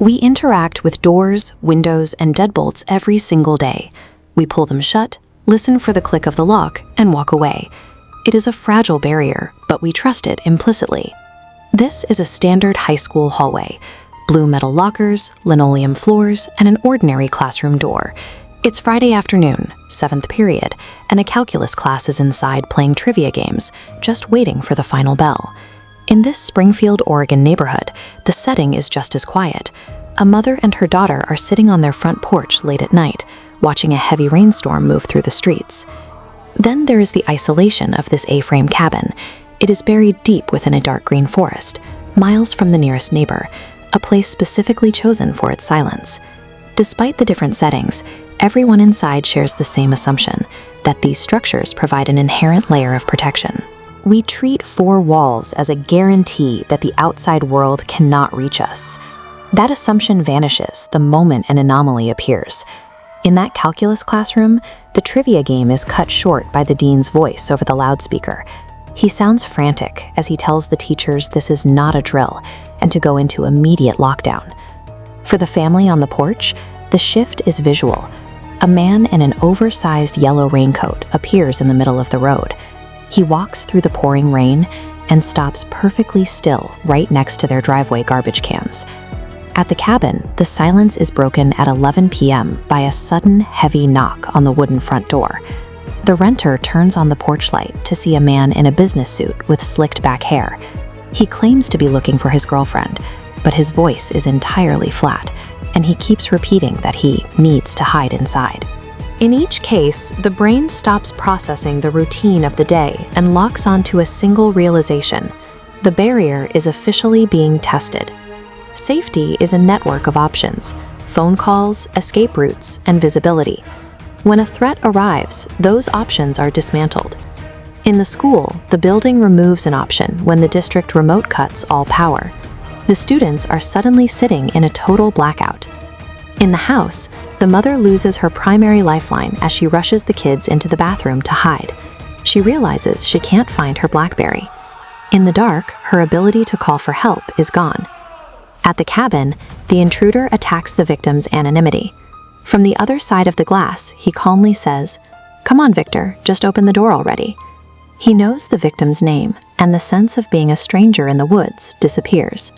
We interact with doors, windows, and deadbolts every single day. We pull them shut, listen for the click of the lock, and walk away. It is a fragile barrier, but we trust it implicitly. This is a standard high school hallway. Blue metal lockers, linoleum floors, and an ordinary classroom door. It's Friday afternoon, 7th period, and a calculus class is inside playing trivia games, just waiting for the final bell. In this Springfield, Oregon neighborhood, the setting is just as quiet. A mother and her daughter are sitting on their front porch late at night, watching a heavy rainstorm move through the streets. Then there is the isolation of this A-frame cabin. It is buried deep within a dark green forest, miles from the nearest neighbor, a place specifically chosen for its silence. Despite the different settings, everyone inside shares the same assumption, that these structures provide an inherent layer of protection. We treat four walls as a guarantee that the outside world cannot reach us. That assumption vanishes the moment an anomaly appears. In that calculus classroom, the trivia game is cut short by the dean's voice over the loudspeaker. He sounds frantic as he tells the teachers this is not a drill and to go into immediate lockdown. For the family on the porch, the shift is visual. A man in an oversized yellow raincoat appears in the middle of the road. He walks through the pouring rain and stops perfectly still right next to their driveway garbage cans. At the cabin, the silence is broken at 11 p.m. by a sudden, heavy knock on the wooden front door. The renter turns on the porch light to see a man in a business suit with slicked back hair. He claims to be looking for his girlfriend, but his voice is entirely flat, and he keeps repeating that he needs to hide inside. In each case, the brain stops processing the routine of the day and locks onto a single realization: the barrier is officially being tested. Safety is a network of options: phone calls, escape routes, and visibility. When a threat arrives, those options are dismantled. In the school, the building removes an option when the district remote cuts all power. The students are suddenly sitting in a total blackout. In the house, the mother loses her primary lifeline as she rushes the kids into the bathroom to hide. She realizes she can't find her BlackBerry. In the dark, her ability to call for help is gone. At the cabin, the intruder attacks the victim's anonymity. From the other side of the glass, he calmly says, "Come on, Victor, just open the door already." He knows the victim's name, and the sense of being a stranger in the woods disappears.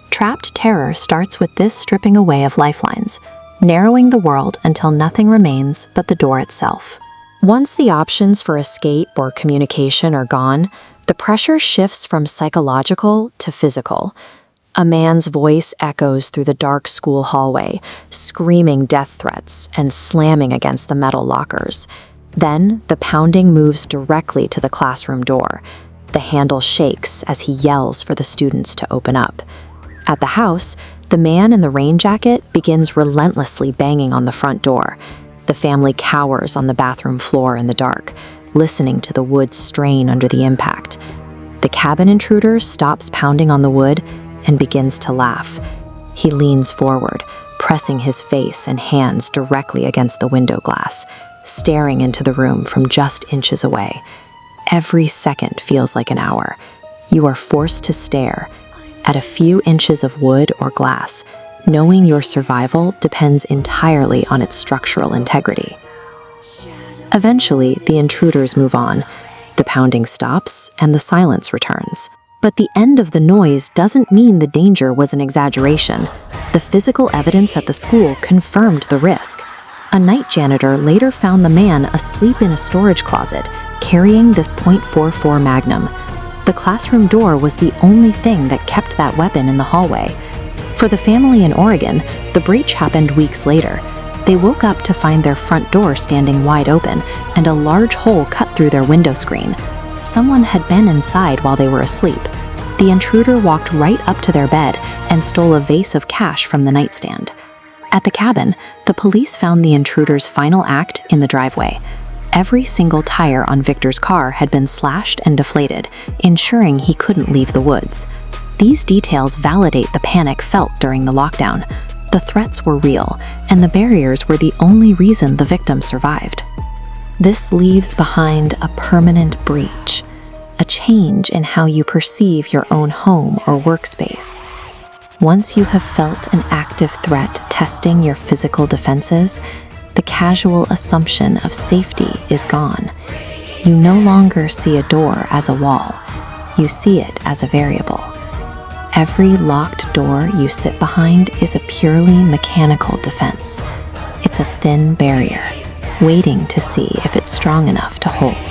Trapped terror starts with this stripping away of lifelines, narrowing the world until nothing remains but the door itself. Once the options for escape or communication are gone, the pressure shifts from psychological to physical. A man's voice echoes through the dark school hallway, screaming death threats and slamming against the metal lockers. Then, the pounding moves directly to the classroom door. The handle shakes as he yells for the students to open up. At the house, the man in the rain jacket begins relentlessly banging on the front door. The family cowers on the bathroom floor in the dark, listening to the wood strain under the impact. The cabin intruder stops pounding on the wood and begins to laugh. He leans forward, pressing his face and hands directly against the window glass, staring into the room from just inches away. Every second feels like an hour. You are forced to stare at a few inches of wood or glass, knowing your survival depends entirely on its structural integrity. Eventually, the intruders move on. The pounding stops and the silence returns. But the end of the noise doesn't mean the danger was an exaggeration. The physical evidence at the school confirmed the risk. A night janitor later found the man asleep in a storage closet, carrying this .44 Magnum. The classroom door was the only thing that kept that weapon in the hallway. For the family in Oregon, the breach happened weeks later. They woke up to find their front door standing wide open and a large hole cut through their window screen. Someone had been inside while they were asleep. The intruder walked right up to their bed and stole a vase of cash from the nightstand. At the cabin, the police found the intruder's final act in the driveway. Every single tire on Victor's car had been slashed and deflated, ensuring he couldn't leave the woods. These details validate the panic felt during the lockdown. The threats were real, and the barriers were the only reason the victim survived. This leaves behind a permanent breach, a change in how you perceive your own home or workspace. Once you have felt an active threat testing your physical defenses, the casual assumption of safety is gone. You no longer see a door as a wall. You see it as a variable. Every locked door you sit behind is a purely mechanical defense. It's a thin barrier, waiting to see if it's strong enough to hold.